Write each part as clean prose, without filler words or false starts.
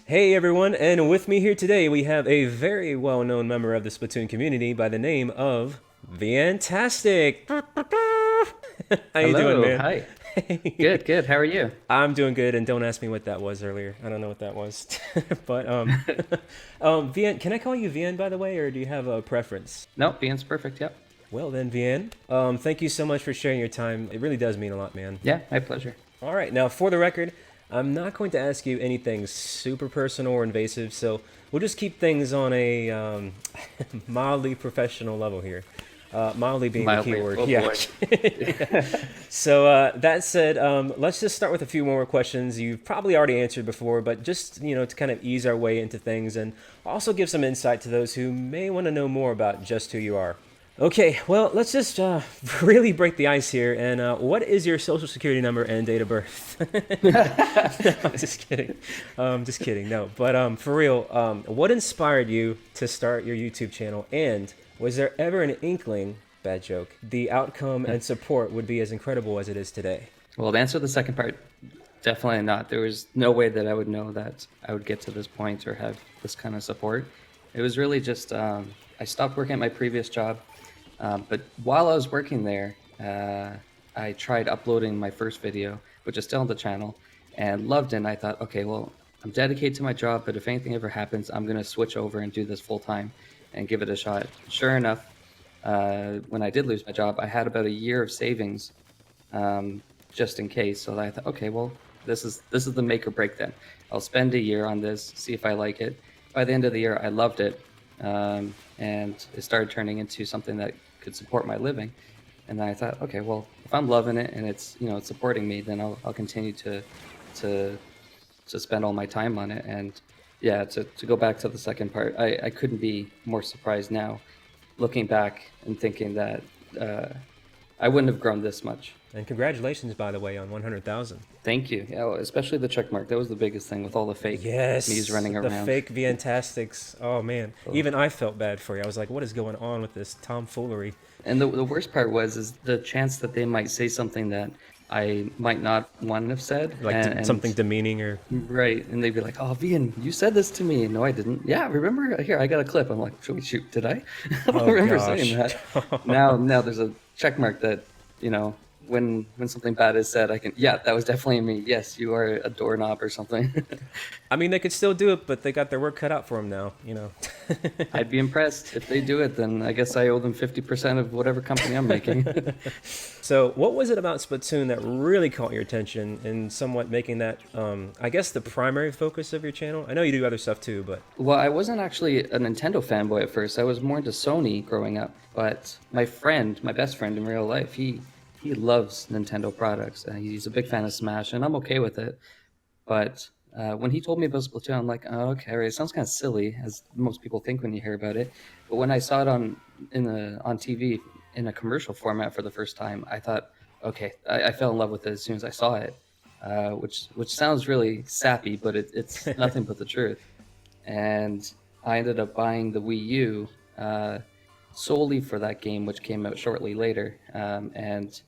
Hey everyone, and with me here today we have a very well-known member of the Splatoon community by the name of Viantastic. How you doing, Hello, man? hi. Good, good. How are you? I'm doing good, and don't ask me what that was earlier. I don't know what that was. But Vian, can I call you Vian by the way, or do you have a preference? Nope, Ian's perfect. Yep. Well then, Vian, thank you so much for sharing your time. It really does mean a lot, man. Yeah, my pleasure. All right, now for the record, I'm not going to ask you anything super personal or invasive, so we'll just keep things on a mildly professional level here. Mildly being Mildly. the key word. Oh, Yeah. boy. So that said, let's just start with a few more questions you've probably already answered before, but just to kind of ease our way into things and also give some insight to those who may want to know more about just who you are. Okay, well, let's just really break the ice here. And what is your social security number and date of birth? No, I'm just kidding. Just kidding. No, but for real, what inspired you to start your YouTube channel? And was there ever an inkling, bad joke, the outcome and support would be as incredible as it is today? Well, to answer the second part, definitely not. There was no way that I would know that I would get to this point or have this kind of support. It was really just I stopped working at my previous job, but while I was working there, I tried uploading my first video, which is still on the channel, and loved it. And I thought, okay, well, I'm dedicated to my job, but if anything ever happens, I'm going to switch over and do this full time and give it a shot. Sure enough, when I did lose my job, I had about a year of savings, just in case. So I thought, okay, well, this is the make or break then. I'll spend a year on this, see if I like it. By the end of the year, I loved it, and it started turning into something that could support my living. And then I thought, okay, well, if I'm loving it and it's it's supporting me, then I'll continue to spend all my time on it. And yeah, to go back to the second part, I couldn't be more surprised now, looking back and thinking that I wouldn't have grown this much. And congratulations, by the way, on 100,000. Thank you. Yeah, well, especially the check mark. That was the biggest thing with all the fake me's running around. The fake Viantastics. Oh man, even I felt bad for you. I was like, what is going on with this tomfoolery? And the worst part was the chance that they might say something that I might not want to have said. Like something demeaning or... Right, and they'd be like, oh, Vian, you said this to me. No, I didn't. Yeah, remember? Here, I got a clip. I'm like, should we shoot? Did I? I don't remember saying that. Now there's a check mark that, when something bad is said, I can, yeah, that was definitely me. Yes, you are a doorknob or something. I mean, they could still do it, but they got their work cut out for them now, I'd be impressed. If they do it, then I guess I owe them 50% of whatever company I'm making. So what was it about Splatoon that really caught your attention and somewhat making that, I guess, the primary focus of your channel? I know you do other stuff too, but... Well, I wasn't actually a Nintendo fanboy at first. I was more into Sony growing up. But my best friend in real life, he loves Nintendo products. He's a big fan of Smash, and I'm okay with it. But when he told me about Splatoon, I'm like, oh, okay, right. It sounds kind of silly, as most people think when you hear about it. But when I saw it on TV in a commercial format for the first time, I thought, okay, I fell in love with it as soon as I saw it. Which sounds really sappy, but it's nothing but the truth. And I ended up buying the Wii U solely for that game, which came out shortly later. And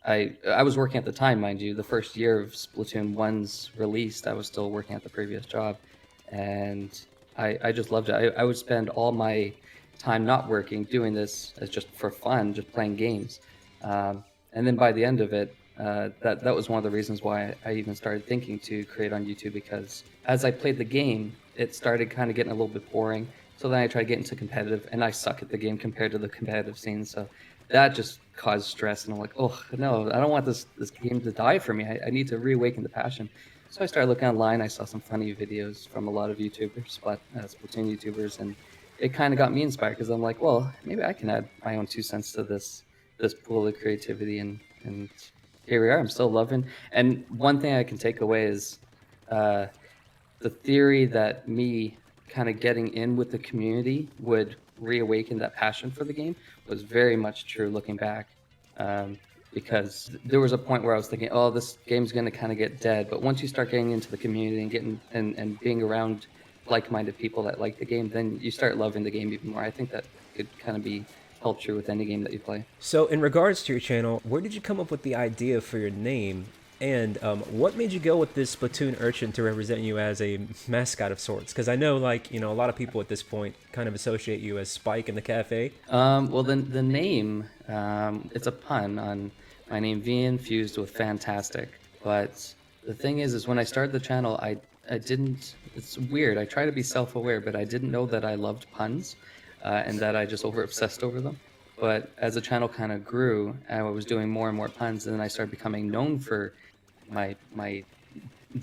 I was working at the time, mind you. The first year of Splatoon 1's released, I was still working at the previous job. And I just loved it. I would spend all my time not working doing this as just for fun, just playing games. And then by the end of it, that was one of the reasons why I even started thinking to create on YouTube, because as I played the game, it started kind of getting a little bit boring. So then I tried to get into competitive, and I suck at the game compared to the competitive scene. So that just caused stress, and I'm like, oh no, I don't want this game to die for me. I need to reawaken the passion. So I started looking online. I saw some funny videos from a lot of YouTubers, Splatoon YouTubers, and it kind of got me inspired, because I'm like, well, maybe I can add my own 2 cents to this pool of creativity and here we are. I'm still loving. And one thing I can take away is the theory that me kind of getting in with the community would reawaken that passion for the game was very much true looking back. Because there was a point where I was thinking, oh, this game's going to kind of get dead. But once you start getting into the community and getting and being around like-minded people that like the game, then you start loving the game even more. I think that could kind of be held true with any game that you play. So, in regards to your channel, where did you come up with the idea for your name? And what made you go with this Splatoon urchin to represent you as a mascot of sorts? Because I know, like, a lot of people at this point kind of associate you as Spike in the cafe. Well, the name, it's a pun on my name, Vian, fused with Viantastic. But the thing is when I started the channel, I didn't, it's weird. I try to be self-aware, but I didn't know that I loved puns and that I just over-obsessed over them. But as the channel kind of grew, I was doing more and more puns, and then I started becoming known for my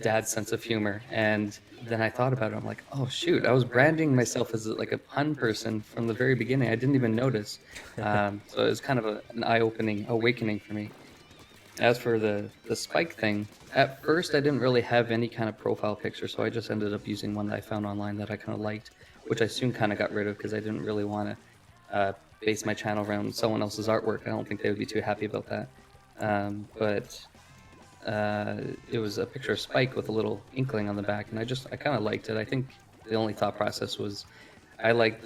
dad's sense of humor. And then I thought about it. I'm like, oh shoot, I was branding myself as like a pun person from the very beginning. I didn't even notice. So it was kind of an eye-opening awakening for me. As for the Spike thing, at first I didn't really have any kind of profile picture, so I just ended up using one that I found online that I kind of liked, which I soon kind of got rid of because I didn't really want to base my channel around someone else's artwork. I don't think they would be too happy about that. But it was a picture of Spike with a little inkling on the back, and I kind of liked it. I think the only thought process was I like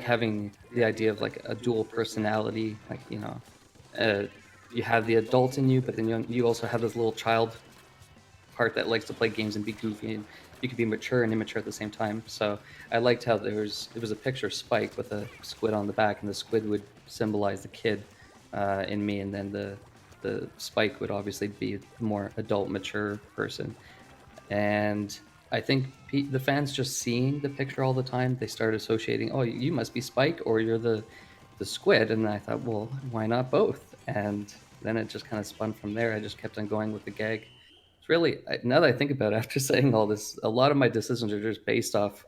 having the idea of like a dual personality, like you have the adult in you, but then you also have this little child part that likes to play games and be goofy, and you can be mature and immature at the same time. So I liked how it was a picture of Spike with a squid on the back, and the squid would symbolize the kid in me, and then the Spike would obviously be a more adult, mature person. And I think the fans just seeing the picture all the time, they started associating, oh, you must be Spike, or you're the squid. And I thought, well, why not both? And then it just kind of spun from there. I just kept on going with the gag. It's really, now that I think about it, after saying all this, a lot of my decisions are just based off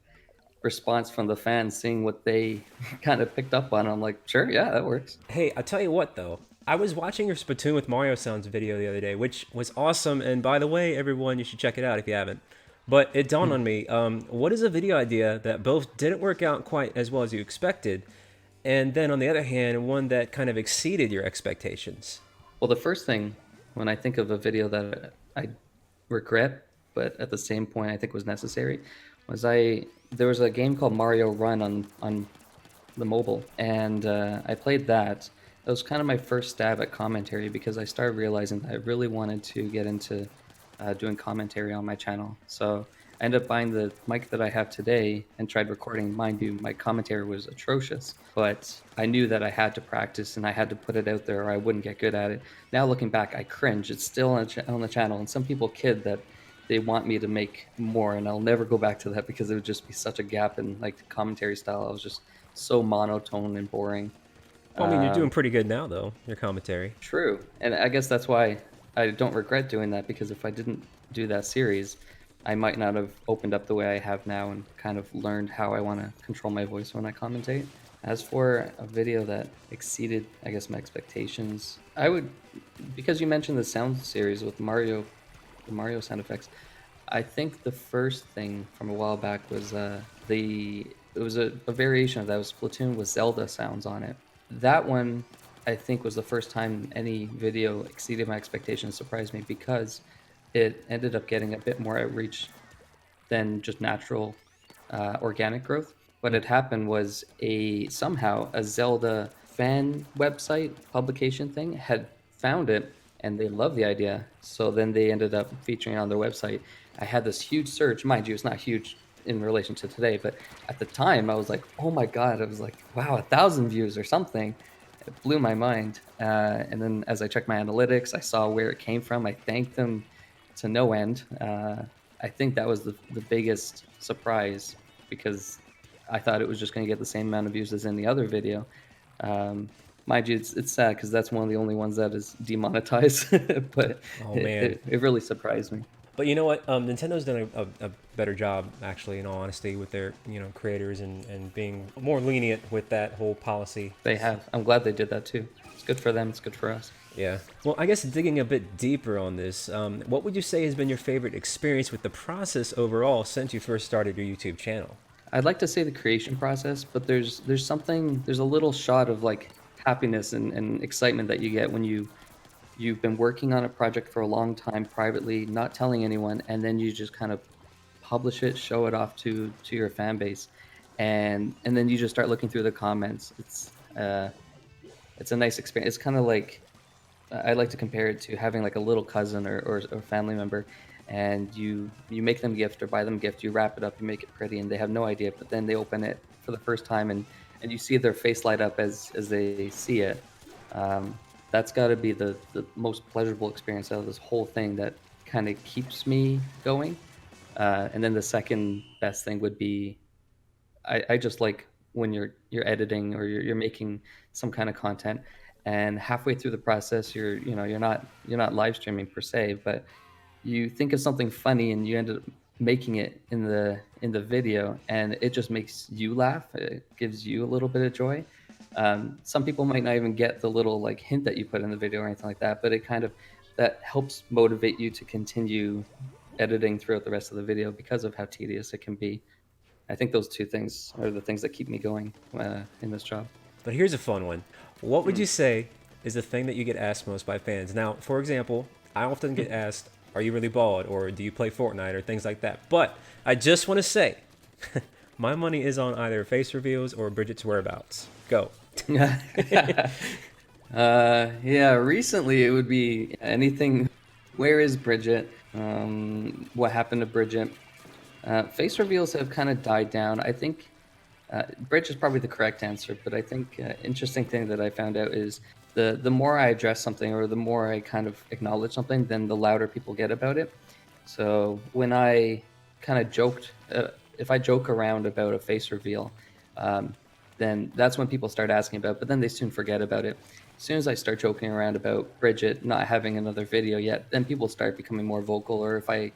response from the fans, seeing what they kind of picked up on. I'm like, sure, yeah, that works. Hey, I'll tell you what, though. I was watching your Splatoon with Mario Sounds video the other day, which was awesome. And by the way, everyone, you should check it out if you haven't. But it dawned on me, what is a video idea that both didn't work out quite as well as you expected, and then on the other hand, one that kind of exceeded your expectations? Well, the first thing, when I think of a video that I regret, but at the same point I think was necessary, was there was a game called Mario Run on the mobile, and I played that. It was kind of my first stab at commentary because I started realizing that I really wanted to get into doing commentary on my channel. So I ended up buying the mic that I have today and tried recording. Mind you, my commentary was atrocious, but I knew that I had to practice and I had to put it out there or I wouldn't get good at it. Now looking back, I cringe. It's still on the channel, and some people kid that they want me to make more, and I'll never go back to that because it would just be such a gap in like the commentary style. I was just so monotone and boring. Well, I mean, you're doing pretty good now, though, your commentary. True. And I guess that's why I don't regret doing that, because if I didn't do that series, I might not have opened up the way I have now and kind of learned how I want to control my voice when I commentate. As for a video that exceeded, I guess, my expectations, I would, because you mentioned the sound series with the Mario sound effects, I think the first thing from a while back was it was a variation of that. It was Splatoon with Zelda sounds on it. That one, I think, was the first time any video exceeded my expectations, surprised me, because it ended up getting a bit more outreach than just natural organic growth. What had happened was somehow a Zelda fan website publication thing had found it, and they loved the idea. So then they ended up featuring it on their website. I had this huge surge. Mind you, it's not huge in relation to today, but at the time I was like, oh my god, I was like, wow, 1,000 views or something. It blew my mind. And then as I checked my analytics, I saw where it came from. I thanked them to no end. I think that was the biggest surprise, because I thought it was just going to get the same amount of views as any other video. Mind you, it's sad because that's one of the only ones that is demonetized, but Oh, man. it really surprised me. But you know what? Nintendo's done a better job, actually, in all honesty, with their creators and being more lenient with that whole policy. They have. I'm glad they did that too. It's good for them. It's good for us. Yeah. Well, I guess digging a bit deeper on this, what would you say has been your favorite experience with the process overall since you first started your YouTube channel? I'd like to say the creation process, but there's a little shot of like happiness and excitement that you get when you've been working on a project for a long time privately, not telling anyone, and then you just kind of publish it, show it off to your fan base, and then you just start looking through the comments. It's a nice experience. It's kind of like I like to compare it to having like a little cousin or family member, and you make them a gift or buy them a gift, you wrap it up, you make it pretty, and they have no idea, but then they open it for the first time, and you see their face light up as they see it. That's got to be the most pleasurable experience out of this whole thing that kind of keeps me going. And then the second best thing would be I just like when you're editing or you're making some kind of content, and halfway through the process you're not live streaming per se, but you think of something funny and you end up making it in the video, and it just makes you laugh. It gives you a little bit of joy. Some people might not even get the little like hint that you put in the video or anything like that, but it kind of that helps motivate you to continue editing throughout the rest of the video because of how tedious it can be. I think those two things are the things that keep me going in this job. But here's a fun one. What would you say is the thing that you get asked most by fans? Now, for example, I often get asked, are you really bald? Or do you play Fortnite? Or things like that. But I just want to say, my money is on either face reveals or Bridget's whereabouts. Go. Yeah, recently it would be anything. Where is Bridgett? What happened to Bridgett? Face reveals have kind of died down. I think Bridge is probably the correct answer, but I think interesting thing that I found out is the more I address something or the more I kind of acknowledge something, then the louder people get about it. So when I kind of joked, if I joke around about a face reveal, then that's when people start asking about it, but then they soon forget about it. As soon as I start joking around about Bridgett not having another video yet, then people start becoming more vocal, or if I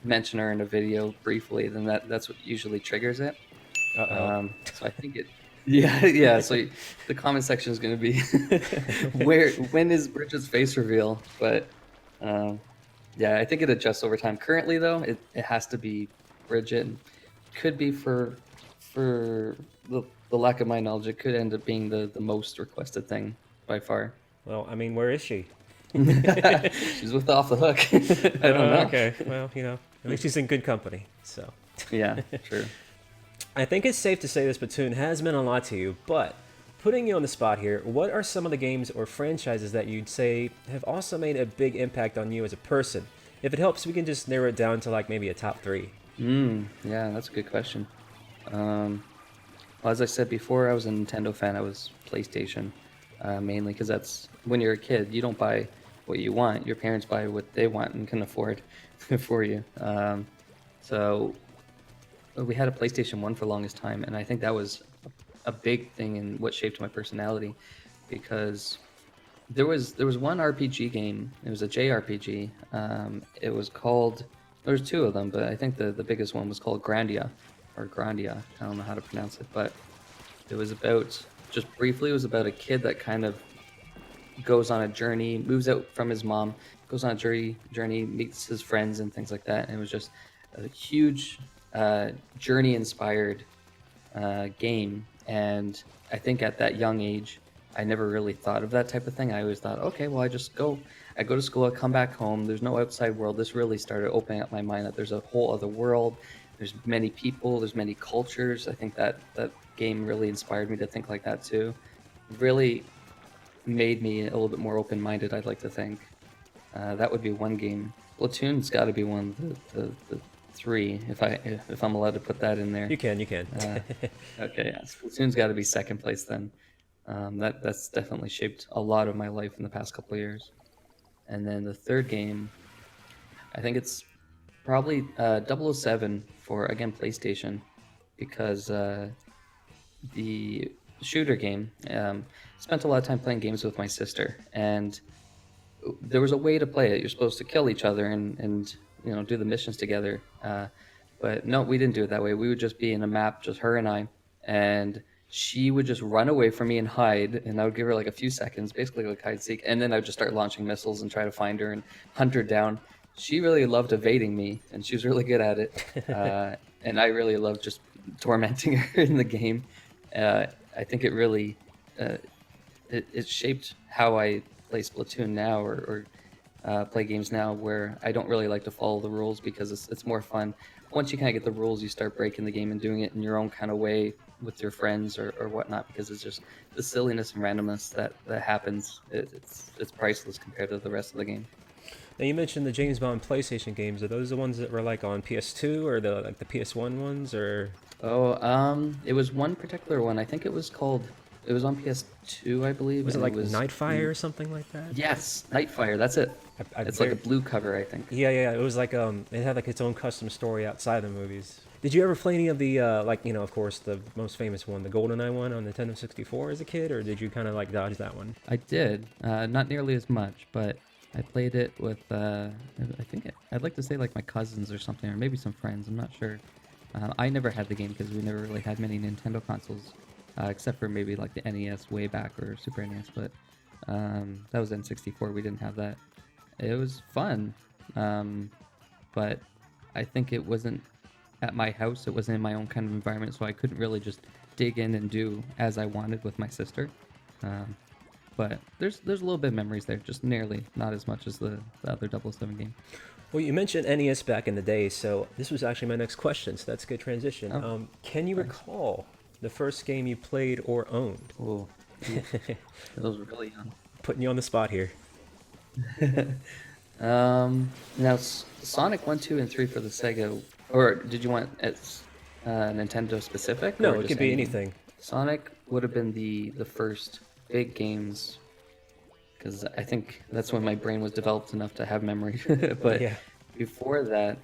mention her in a video briefly, then that's what usually triggers it. So I think yeah. So the comment section is going to be when is Bridget's face reveal? But yeah, I think it adjusts over time. Currently, though, it has to be Bridgett. Could be for the lack of my knowledge, it could end up being the most requested thing by far. Well, I mean, where is she? She's with Off the Hook. I don't know. Okay, well, at least she's in good company. So yeah, true. I think it's safe to say this Splatoon has meant a lot to you, but putting you on the spot here, what are some of the games or franchises that you'd say have also made a big impact on you as a person? If it helps, we can just narrow it down to like maybe a top 3. Yeah, that's a good question. Well, as I said before, I was a Nintendo fan. I was PlayStation mainly because that's when you're a kid, you don't buy what you want. Your parents buy what they want and can afford for you. So we had a PlayStation 1 for the longest time, and I think that was a big thing in what shaped my personality, because there was one RPG game. It was a JRPG. It was called. There's two of them, but I think the biggest one was called Grandia, or Grandia. I don't know how to pronounce it, but it was about, just briefly, it was about a kid that kind of goes on a journey, moves out from his mom, goes on a journey, meets his friends and things like that. And it was just a huge journey-inspired game. And I think at that young age, I never really thought of that type of thing. I always thought, okay, well, I go to school, I come back home, there's no outside world. This really started opening up my mind that there's a whole other world. There's many people, there's many cultures. I think that game really inspired me to think like that too. Really made me a little bit more open-minded, I'd like to think. That would be one game. Splatoon's got to be one of the 3, if I'm allowed to put that in there. You can. Okay, yeah. Splatoon's got to be second place then. That's definitely shaped a lot of my life in the past couple of years. And then the third game, I think it's probably 007 for, again, PlayStation, because the shooter game, spent a lot of time playing games with my sister, and there was a way to play it. You're supposed to kill each other and do the missions together. But no, we didn't do it that way. We would just be in a map, just her and I, and she would just run away from me and hide, and I would give her like a few seconds, basically like hide and seek, and then I would just start launching missiles and try to find her and hunt her down. She really loved evading me, and she was really good at it. And I really loved just tormenting her in the game. I think it really it shaped how I play Splatoon now, or play games now, where I don't really like to follow the rules because it's more fun. Once you kind of get the rules, you start breaking the game and doing it in your own kind of way with your friends or whatnot, because it's just the silliness and randomness that happens. It's priceless compared to the rest of the game. Now you mentioned the James Bond PlayStation games. Are those the ones that were like on PS2 or the PS1 ones, or? Oh, it was one particular one. I think it was on PS2, I believe. Was it like Nightfire or something like that? Yes, Nightfire. That's it. It's like a blue cover, I think. Yeah. It was like it had like its own custom story outside the movies. Did you ever play any of the of course the most famous one, the GoldenEye one on Nintendo 64 as a kid, or did you kind of like dodge that one? I did, not nearly as much, but I played it with I'd like to say like my cousins or something, or maybe some friends. I'm not sure. I never had the game because we never really had many Nintendo consoles, except for maybe like the NES way back or Super NES. But that was N64. We didn't have that. It was fun, but I think it wasn't at my house. It wasn't in my own kind of environment, so I couldn't really just dig in and do as I wanted with my sister. But there's a little bit of memories there, just nearly not as much as the other 007 game. Well, you mentioned NES back in the day, so this was actually my next question, so that's a good transition. Oh, can you recall the first game you played or owned? Oh, those were really young. Putting you on the spot here. Now Sonic 1, 2, and 3 for the Sega, or did you want it Nintendo specific? No, or it could be anything. Sonic would have been the first big games, because I think that's when my brain was developed enough to have memory. But yeah. Before that,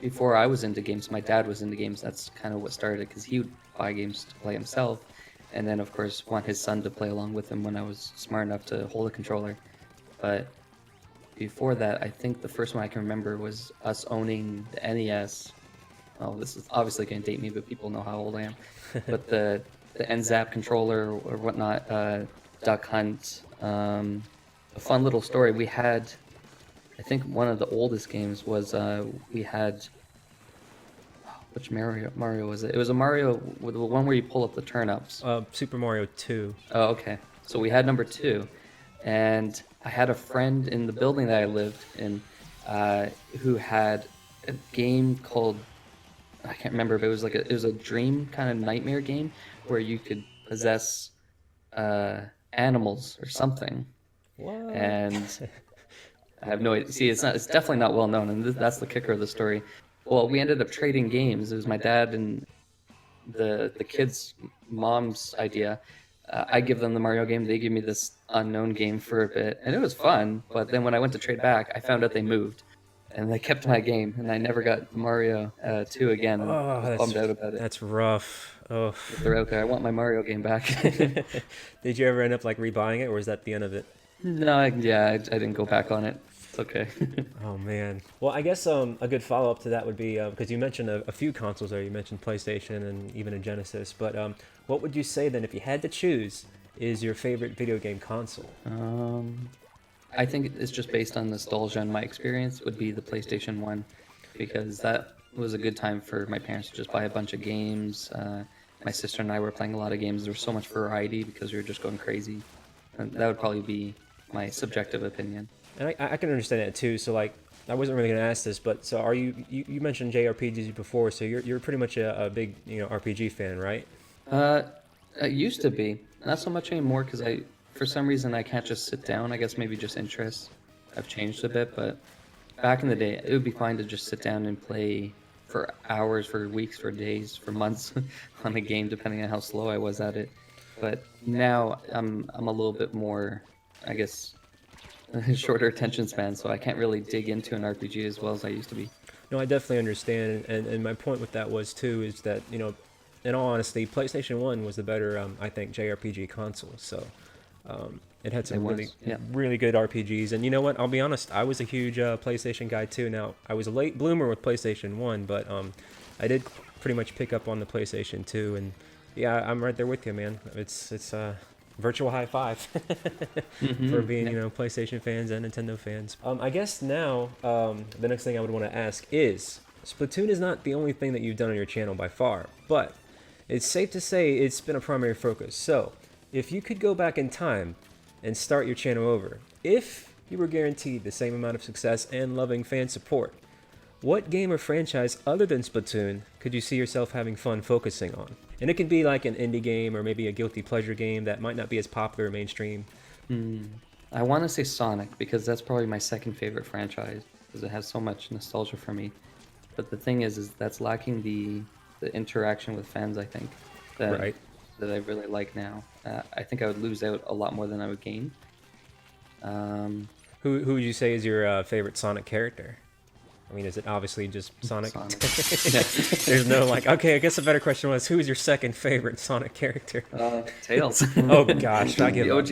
before I was into games, my dad was into games. That's kind of what started it, because he would buy games to play himself, and then of course want his son to play along with him when I was smart enough to hold a controller. But before that, I think the first one I can remember was us owning the NES. Oh, this is obviously going to date me, but people know how old I am. But the NZAP controller or whatnot, Duck Hunt, a fun little story. We had, I think one of the oldest games was, we had, which Mario was it? It was a Mario, with the one where you pull up the turnips. Super Mario 2. Oh, okay. So we had number 2, and I had a friend in the building that I lived in who had a game called, I can't remember, but it was a dream kind of nightmare game where you could possess animals or something. What? And I have no idea. See, it's definitely not well known, and that's the kicker of the story. Well, we ended up trading games. It was my dad and the kids' mom's idea. I give them the Mario game. They give me this unknown game for a bit, and it was fun. But then when I went to trade back, I found out they moved, and they kept my game, and I never got Mario 2 again. And I was bummed out about it. That's rough. Oh. If they're out there, I want my Mario game back. Did you ever end up like rebuying it, or was that the end of it? No, I didn't go back on it. It's okay. Oh man. Well, I guess a good follow-up to that would be, because you mentioned a few consoles there. You mentioned PlayStation and even a Genesis. But what would you say then, if you had to choose, is your favorite video game console? I think it's just based on nostalgia, and my experience would be the PlayStation 1, because that was a good time for my parents to just buy a bunch of games. My sister and I were playing a lot of games. There was so much variety because we were just going crazy. And that would probably be my subjective opinion. And I can understand that too. So like, I wasn't really going to ask this, but so are you mentioned JRPGs before, so you're pretty much a big RPG fan, right? I used to be. Not so much anymore, because for some reason I can't just sit down. I guess maybe just interests have changed a bit, but back in the day, it would be fine to just sit down and play for hours, for weeks, for days, for months on a game, depending on how slow I was at it. But now I'm a little bit more, I guess, shorter attention span, so I can't really dig into an RPG as well as I used to be. No, I definitely understand, and my point with that was too is that in all honesty, PlayStation 1 was the better I think JRPG console. So it had some really good RPGs, and you know what? I'll be honest, I was a huge PlayStation guy too. Now I was a late bloomer with PlayStation 1, but I did pretty much pick up on the PlayStation 2, and yeah, I'm right there with you, man. It's virtual high five for being, you know, PlayStation fans and Nintendo fans. I guess now the next thing I would want to ask is, Splatoon is not the only thing that you've done on your channel by far, but it's safe to say it's been a primary focus. So, if you could go back in time and start your channel over, if you were guaranteed the same amount of success and loving fan support, what game or franchise other than Splatoon could you see yourself having fun focusing on? And it can be like an indie game or maybe a guilty pleasure game that might not be as popular or mainstream. I want to say Sonic because that's probably my second favorite franchise because it has so much nostalgia for me. But the thing is that's lacking the interaction with fans, I think, that I really like now. I think I would lose out a lot more than I would gain. Who would you say is your favorite Sonic character? I mean, is it obviously just Sonic? There's no like, okay, I guess a better question was, who is your second favorite Sonic character? Tails. Oh gosh, I give the up.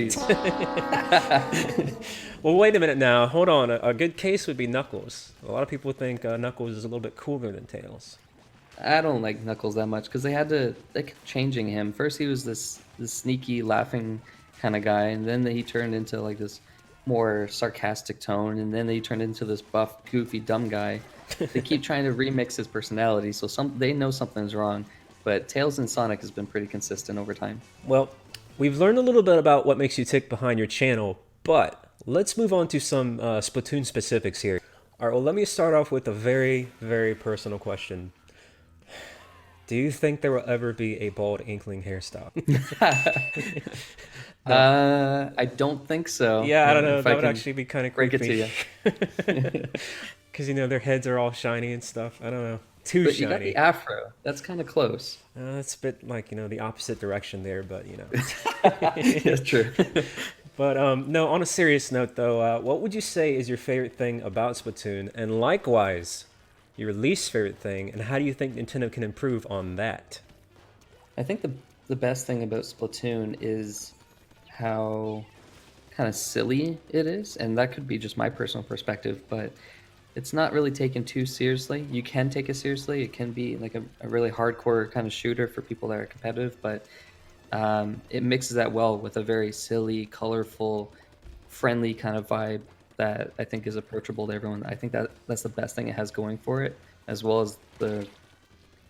OGs. Well, wait a minute now. Hold on. A good case would be Knuckles. A lot of people think Knuckles is a little bit cooler than Tails. I don't like Knuckles that much because they kept changing him. First he was this sneaky, laughing kind of guy, and then he turned into like this more sarcastic tone, and then he turned into this buff, goofy, dumb guy. They keep trying to remix his personality, so they know something's wrong. But Tails and Sonic has been pretty consistent over time. Well, we've learned a little bit about what makes you tick behind your channel, but let's move on to some Splatoon specifics here. All right, well, let me start off with a very, very personal question. Do you think there will ever be a bald inkling hairstyle? I don't think so. Yeah, I don't know. That would actually be kind of creepy. Break it to you. Because, you know, their heads are all shiny and stuff. I don't know. Too but shiny. You got the afro. That's kind of close. That's a bit like, you know, the opposite direction there, but, you know. That's true. But, no, on a serious note, though, what would you say is your favorite thing about Splatoon? And likewise, your least favorite thing, and how do you think Nintendo can improve on that? I think the best thing about Splatoon is how kind of silly it is, and that could be just my personal perspective, but it's not really taken too seriously. You can take it seriously. It can be like a really hardcore kind of shooter for people that are competitive, but it mixes that well with a very silly, colorful, friendly kind of vibe that I think is approachable to everyone. I think that's the best thing it has going for it, as well as the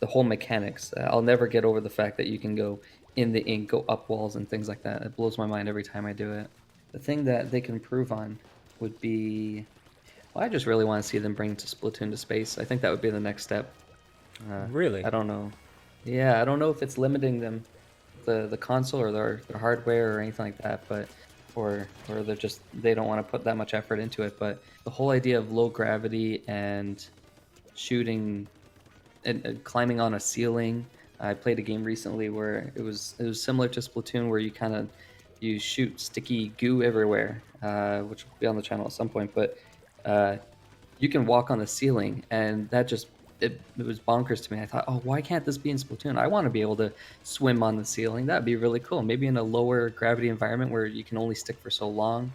whole mechanics. I'll never get over the fact that you can go in the ink, go up walls and things like that. It blows my mind every time I do it. The thing that they can improve on would be, well, I just really want to see them bring Splatoon to space. I think that would be the next step. Really? I don't know. Yeah, I don't know if it's limiting them, the console or their hardware or anything like that, but or they don't want to put that much effort into it. But the whole idea of low gravity and shooting and climbing on a ceiling. I played a game recently where it was similar to Splatoon, where you shoot sticky goo everywhere, which will be on the channel at some point. But you can walk on the ceiling, and that just it was bonkers to me. I thought, oh, why can't this be in Splatoon? I want to be able to swim on the ceiling. That'd be really cool. Maybe in a lower gravity environment where you can only stick for so long.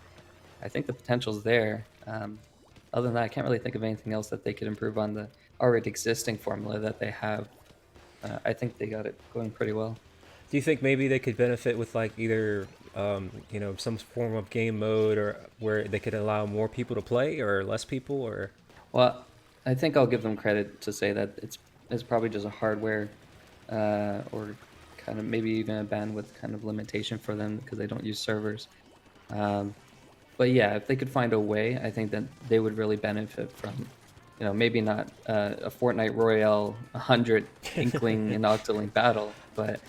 I think the potential's there. Other than that, I can't really think of anything else that they could improve on the already existing formula that they have. I think they got it going pretty well. Do you think maybe they could benefit with like either you know, some form of game mode, or where they could allow more people to play or less people? Or well, I think I'll give them credit to say that it's probably just a hardware or kind of maybe even a bandwidth kind of limitation for them because they don't use servers. But yeah, if they could find a way, I think that they would really benefit from, you know, maybe not a Fortnite Royale 100 Inkling and Octoling battle, but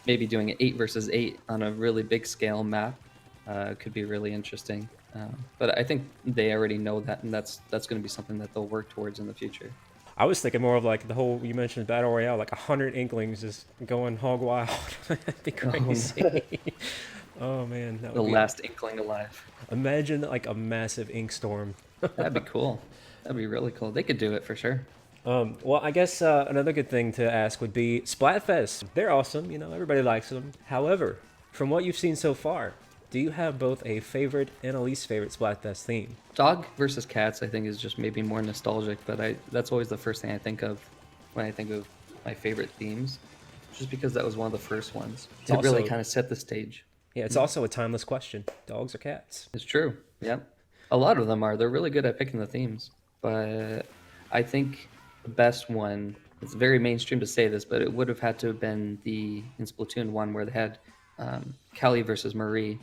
maybe doing an 8 versus 8 on a really big scale map could be really interesting. But I think they already know that, and that's going to be something that they'll work towards in the future. I was thinking more of like the whole, you mentioned Battle Royale, like 100 Inklings just going hog wild. That'd be crazy. Oh man, that would the be last Inkling alive. Imagine like a massive ink storm. That'd be cool. That'd be really cool. They could do it for sure. Well, I guess another good thing to ask would be Splatfest. They're awesome, you know, everybody likes them. However, from what you've seen so far, do you have both a favorite and a least favorite Splatfest theme? Dog versus cats, I think, is just maybe more nostalgic, but that's always the first thing I think of. when I think of my favorite themes, just because that was one of the first ones. It's It really also kind of set the stage. yeah, it's also a timeless question. Dogs or cats? It's true. Yep. A lot of them are. They're really good at picking the themes. But I think the best one, it's very mainstream to say this, but it would have had to have been the in Splatoon 1 where they had Callie versus Marie.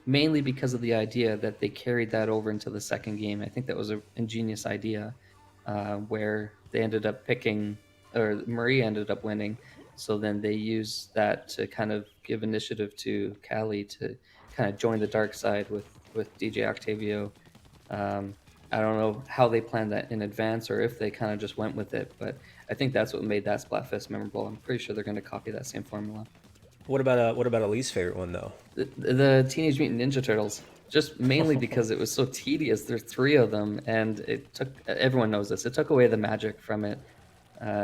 Mainly because of the idea that they carried that over into the second game. I think that was an ingenious idea where they ended up picking, or Marie ended up winning. So then they used that to kind of give initiative to Callie to kind of join the dark side with DJ Octavio. I don't know how they planned that in advance or if they kind of just went with it, but I think that's what made that Splatfest memorable. I'm pretty sure they're going to copy that same formula. What about a least favorite one though? The Teenage Mutant Ninja Turtles, just mainly because it was so tedious. There's 3 of them, and it took, everyone knows this, it took away the magic from it.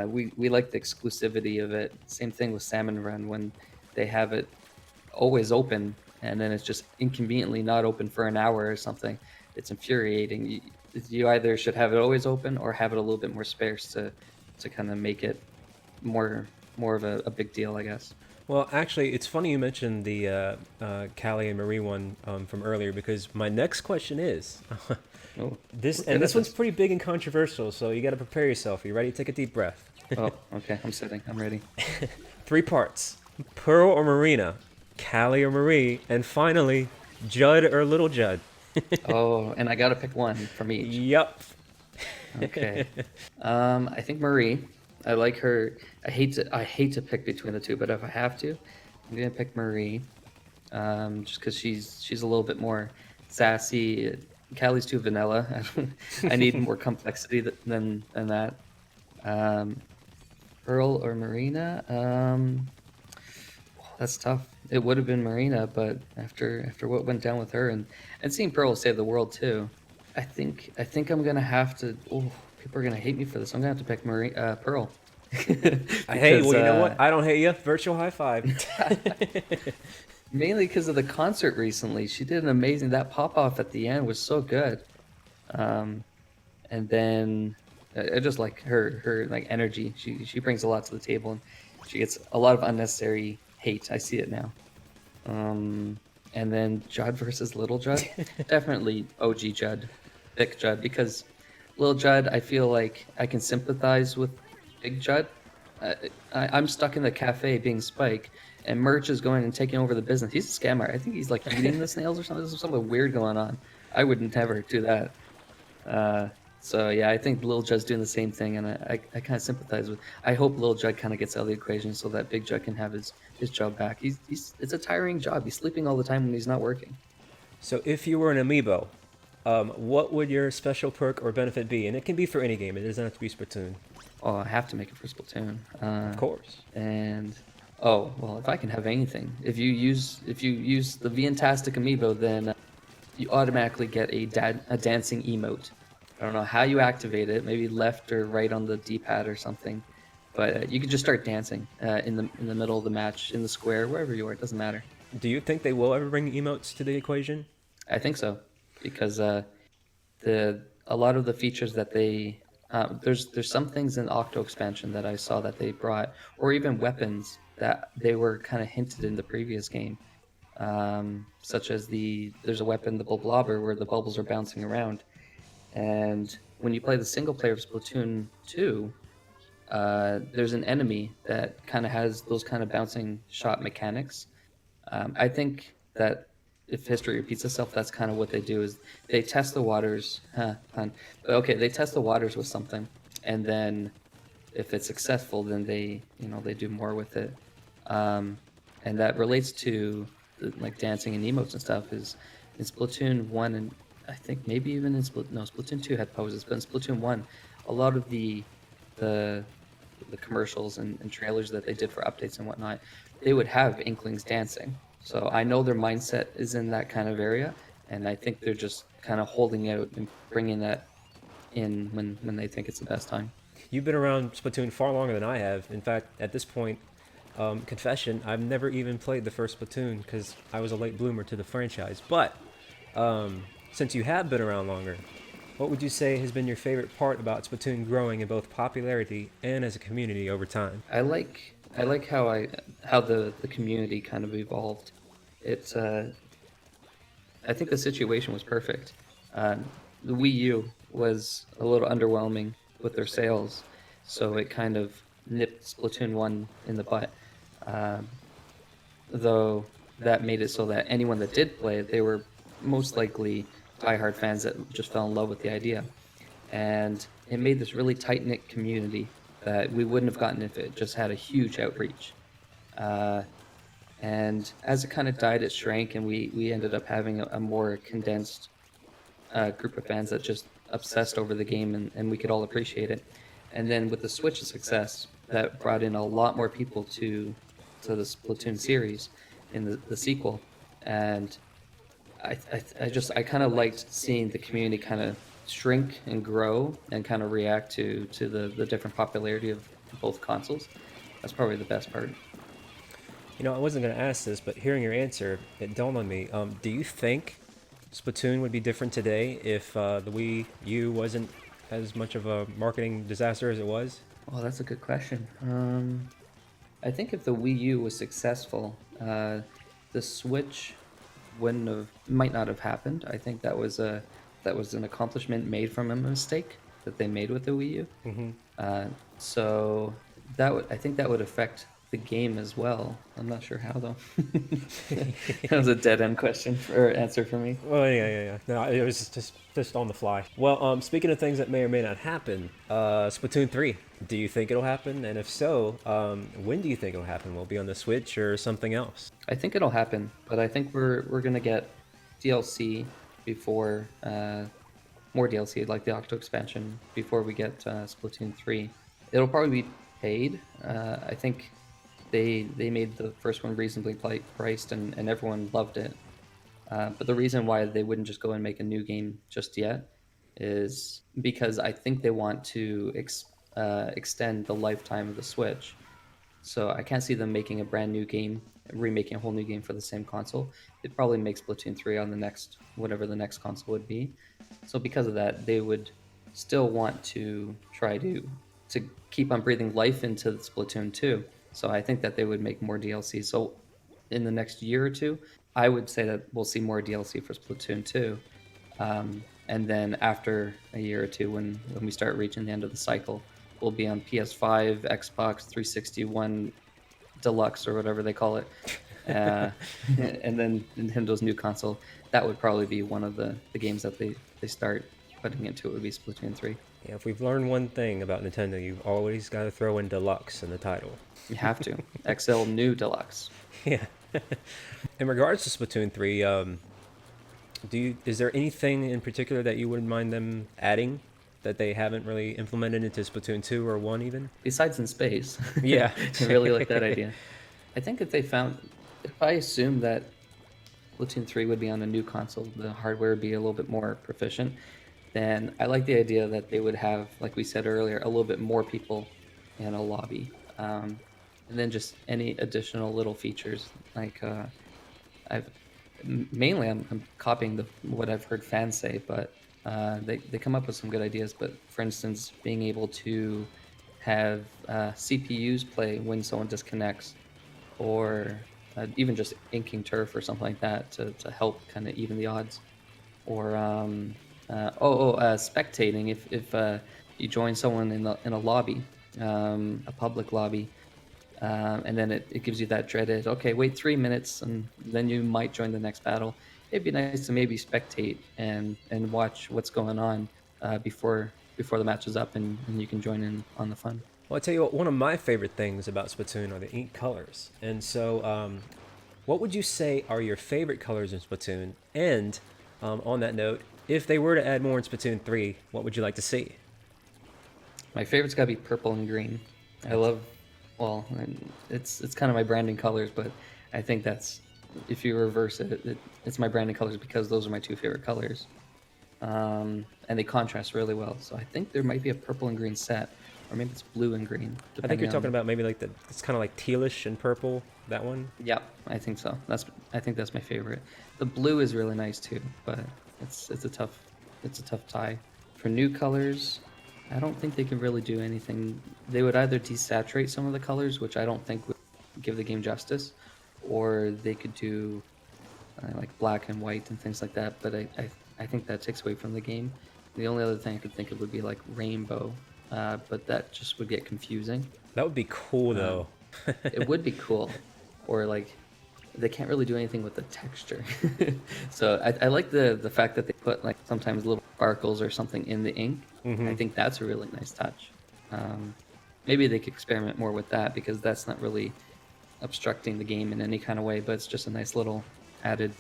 We like the exclusivity of it. Same thing with Salmon Run when they have it always open, and then it's just inconveniently not open for an hour or something. It's infuriating. You either should have it always open or have it a little bit more sparse to kind of make it more of a big deal, I guess. Well, actually, it's funny you mentioned the Callie and Marie one from earlier because my next question is Oh, this one's pretty big and controversial, so you got to prepare yourself. Are you ready? Take a deep breath. oh, okay. I'm sitting. I'm ready. 3 parts: Pearl or Marina, Callie or Marie, and finally, Judd or Little Judd. Oh, and I got to pick one from each. Yep. Okay. I think Marie. I like her. I hate to pick between the two, but if I have to, I'm gonna pick Marie. Just because she's a little bit more sassy. Callie's too vanilla. I need more complexity than that. Pearl or Marina? That's tough. It would have been Marina, but after what went down with her and seeing Pearl save the world too, I think I'm gonna have to. Oh, people are gonna hate me for this. I'm gonna have to pick Pearl. I hate you. Well, you know what? I don't hate you. Virtual high five. Mainly because of the concert recently. She did an amazing. That pop off at the end was so good. And then I just like her like energy. She brings a lot to the table, and she gets a lot of unnecessary hate. I see it now. And then Judd versus Little Judd. Definitely OG Judd. Pick Judd because Little Judd, I feel like I can sympathize with Big Judd. I'm stuck in the cafe being Spike, and Merch is going and taking over the business. He's a scammer. I think he's like eating the snails or something. There's something weird going on. I would never do that. So yeah, I think Little Judd's doing the same thing, and I kind of sympathize with. I hope Little Judd kind of gets out of the equation so that Big Judd can have his job back. It's a tiring job. He's sleeping all the time when he's not working. So if you were an Amiibo, what would your special perk or benefit be? And it can be for any game. It doesn't have to be Splatoon. Oh, I have to make it for Splatoon. Of course. And well, if I can have anything, if you use the Viantastic Amiibo, then you automatically get a dancing emote. I don't know how you activate it, maybe left or right on the D-pad or something, but you can just start dancing in the middle of the match, in the square, wherever you are. It doesn't matter. Do you think they will ever bring emotes to the equation? I think so, because a lot of the features that they there's some things in Octo expansion that I saw that they brought, or even weapons that they were kind of hinted in the previous game, such as there's a weapon, the Blobber, where the bubbles are bouncing around, and when you play the single player of Splatoon 2, there's an enemy that kind of has those kind of bouncing shot mechanics. I think that if history repeats itself, that's kind of what they do is they test the waters. Okay, they test the waters with something, and then if it's successful, then they do more with it. And that relates to like dancing and emotes and stuff. Is in Splatoon 1 and I think maybe even in Splatoon 2 had poses, but in Splatoon 1, a lot of the commercials and trailers that they did for updates and whatnot, they would have Inklings dancing. So I know their mindset is in that kind of area, and I think they're just kind of holding out and bringing that in when they think it's the best time. You've been around Splatoon far longer than I have. In fact, at this point, confession, I've never even played the first Splatoon because I was a late bloomer to the franchise. But since you have been around longer, what would you say has been your favorite part about Splatoon growing in both popularity and as a community over time? I like how the community kind of evolved. It's I think the situation was perfect. Uh, the Wii U was a little underwhelming with their sales, so it kind of nipped Splatoon 1 in the butt. Uh, though that made it so that anyone that did play it, they were most likely diehard fans that just fell in love with the idea. And it made this really tight knit community that we wouldn't have gotten if it just had a huge outreach. Uh, and as it kind of died, it shrank, and we ended up having a more condensed group of fans that just obsessed over the game, and we could all appreciate it. And then with the Switch's success, that brought in a lot more people to the Splatoon series in the sequel. And I kind of liked seeing the community kind of shrink and grow and kind of react to the different popularity of both consoles. That's probably the best part. You know, I wasn't going to ask this, but hearing your answer, it dawned on me. Do you think Splatoon would be different today if the Wii U wasn't as much of a marketing disaster as it was? Oh, that's a good question. I think if the Wii U was successful, the Switch might not have happened. I think that was an accomplishment made from a mistake that they made with the Wii U. So I think that would affect the game as well. I'm not sure how though. That was a dead end question or answer for me. Well, yeah. No, it was just on the fly. Well, speaking of things that may or may not happen, Splatoon 3. Do you think it'll happen? And if so, when do you think it'll happen? Will it be on the Switch or something else? I think it'll happen, but I think we're gonna get DLC before more DLC like the Octo expansion before we get Splatoon 3. It'll probably be paid. I think they made the first one reasonably priced and everyone loved it. But the reason why they wouldn't just go and make a new game just yet is because I think they want to extend the lifetime of the Switch. So I can't see them making a brand new game, remaking a whole new game for the same console. They'd probably make Splatoon 3 on the next, whatever the next console would be. So because of that, they would still want to try to keep on breathing life into Splatoon 2. So I think that they would make more DLC. So in the next year or two, I would say that we'll see more DLC for Splatoon 2. And then after a year or two, when we start reaching the end of the cycle, we'll be on PS5, Xbox 360 One Deluxe or whatever they call it. And then Nintendo's new console, that would probably be one of the games that they start putting into it would be Splatoon 3. Yeah, if we've learned one thing about Nintendo, you've always got to throw in Deluxe in the title. You have to. XL New Deluxe. Yeah. In regards to Splatoon 3, is there anything in particular that you wouldn't mind them adding that they haven't really implemented into Splatoon 2 or 1 even? Besides in space. Yeah. I really like that idea. I think if I assume that Splatoon 3 would be on a new console, the hardware would be a little bit more proficient, then I like the idea that they would have, like we said earlier, a little bit more people in a lobby. And then just any additional little features. Like I'm copying what I've heard fans say, but they come up with some good ideas. But for instance, being able to have CPUs play when someone disconnects, or even just inking turf or something like that to help kind of even the odds. Or spectating if you join someone in a lobby, a public lobby, and then it gives you that dreaded, okay, wait 3 minutes and then you might join the next battle. It'd be nice to maybe spectate and watch what's going on before the match is up and you can join in on the fun. Well, I tell you what, one of my favorite things about Splatoon are the ink colors. And so, what would you say are your favorite colors in Splatoon? And on that note, if they were to add more in Splatoon 3, what would you like to see? My favorite's gotta be purple and green. It's kind of my branding colors, but I think that's, if you reverse it, it's my branding colors because those are my two favorite colors. And they contrast really well. So I think there might be a purple and green set, or maybe it's blue and green. I think you're talking about maybe like it's kind of like tealish and purple, that one. Yep, I think so. I think that's my favorite. The blue is really nice too, but it's a tough tie For new colors, I don't think they can really do anything. They would either desaturate some of the colors, which I don't think would give the game justice, or they could do like black and white and things like that, but I think that takes away from the game. The only other thing I could think of would be like rainbow, but that just would get confusing. That would be cool though. It would be cool. Or like, they can't really do anything with the texture. So I like the fact that they put like sometimes little sparkles or something in the ink. I think that's a really nice touch. Maybe they could experiment more with that, because that's not really obstructing the game in any kind of way, but it's just a nice little added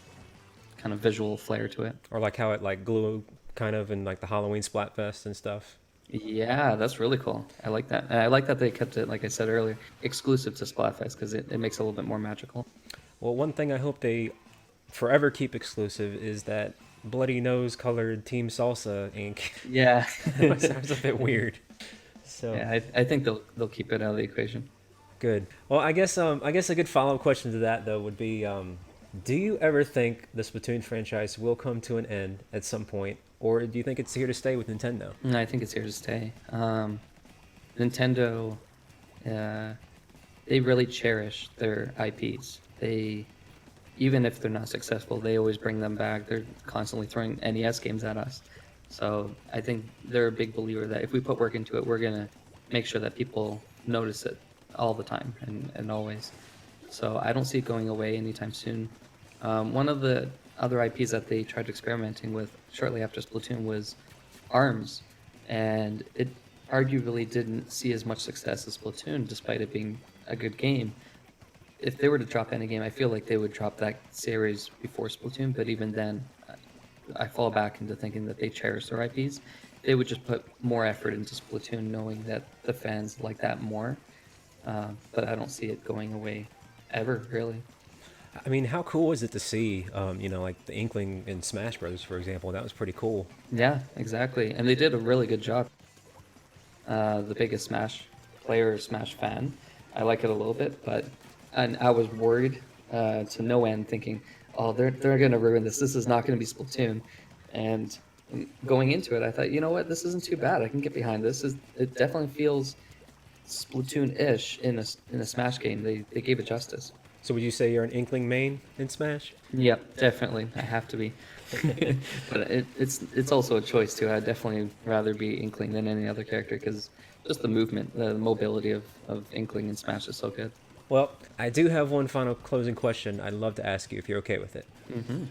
kind of visual flair to it. Or like how it like glue kind of in like the Halloween Splatfest and stuff. Yeah, that's really cool. I like that. And I like that they kept it, like I said earlier, exclusive to Splatfest, because it makes it a little bit more magical. Well, one thing I hope they forever keep exclusive is that bloody nose colored Team Salsa ink. Yeah. That sounds a bit weird. So yeah, I think they'll keep it out of the equation. Good. Well, I guess a good follow-up question to that though would be, do you ever think the Splatoon franchise will come to an end at some point, or do you think it's here to stay with Nintendo? No, I think it's here to stay. Nintendo, they really cherish their IPs. They, even if they're not successful, they always bring them back. They're constantly throwing NES games at us. So I think they're a big believer that if we put work into it, we're going to make sure that people notice it all the time and always. So I don't see it going away anytime soon. One of the other IPs that they tried experimenting with shortly after Splatoon was ARMS, and it arguably didn't see as much success as Splatoon, despite it being a good game. If they were to drop any game, I feel like they would drop that series before Splatoon, but even then, I fall back into thinking that they cherish their IPs. They would just put more effort into Splatoon, knowing that the fans like that more. But I don't see it going away ever, really. I mean, how cool is it to see, like the Inkling in Smash Brothers, for example? That was pretty cool. Yeah, exactly. And they did a really good job. The biggest Smash player, Smash fan, I like it a little bit, but I was worried to no end, thinking, oh, they're going to ruin this. This is not going to be Splatoon. And going into it, I thought, you know what, this isn't too bad. I can get behind this. It definitely feels Splatoon-ish in a Smash game. They gave it justice. So would you say you're an Inkling main in Smash? Yep, definitely. I have to be. But it's also a choice too. I'd definitely rather be Inkling than any other character, because just the movement, the mobility of Inkling in Smash is so good. Well, I do have one final closing question I'd love to ask you if you're okay with it.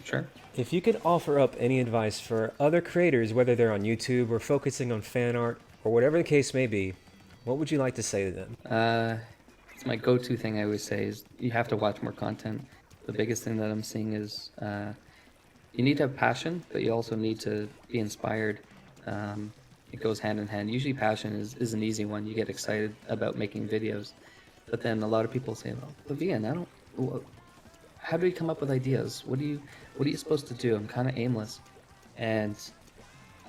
Sure. If you could offer up any advice for other creators, whether they're on YouTube or focusing on fan art or whatever the case may be, what would you like to say to them? It's my go-to thing I always say is you have to watch more content. The biggest thing that I'm seeing is you need to have passion, but you also need to be inspired. It goes hand in hand. Usually passion is an easy one. You get excited about making videos. But then a lot of people say, well, but Vian, how do you come up with ideas? What are you supposed to do? I'm kind of aimless. And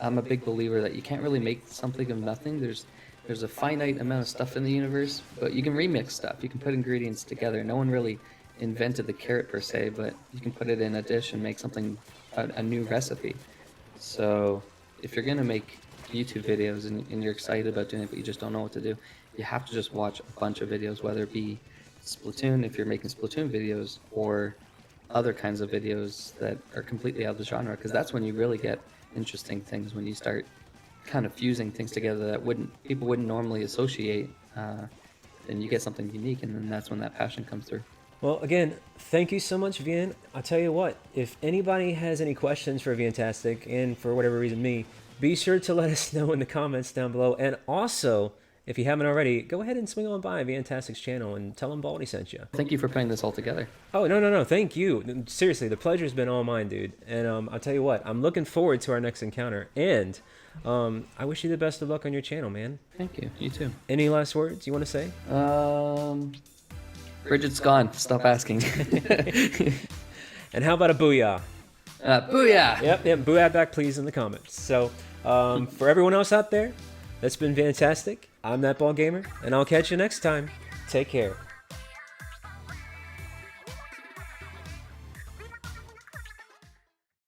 I'm a big believer that you can't really make something of nothing. There's a finite amount of stuff in the universe, but you can remix stuff. You can put ingredients together. No one really invented the carrot per se, but you can put it in a dish and make something, a new recipe. So if you're going to make YouTube videos and you're excited about doing it, but you just don't know what to do, you have to just watch a bunch of videos, whether it be Splatoon, if you're making Splatoon videos, or other kinds of videos that are completely out of the genre, because that's when you really get interesting things, when you start kind of fusing things together that people wouldn't normally associate, and you get something unique, and then that's when that passion comes through. Well, again, thank you so much, Vian. I'll tell you what, if anybody has any questions for Viantastic, and for whatever reason me, be sure to let us know in the comments down below. And also, if you haven't already, go ahead and swing on by Viantastic's channel and tell him Baldy sent you. Thank you for putting this all together. Oh, no, thank you. Seriously, the pleasure's been all mine, dude. And I'll tell you what, I'm looking forward to our next encounter. And I wish you the best of luck on your channel, man. Thank you. You too. Any last words you want to say? Bridgett's gone. Stop asking. And how about a booyah? Booyah! Yep, booyah back, please, in the comments. So, for everyone else out there, that's been Viantastic. I'm that ball gamer, and I'll catch you next time. Take care.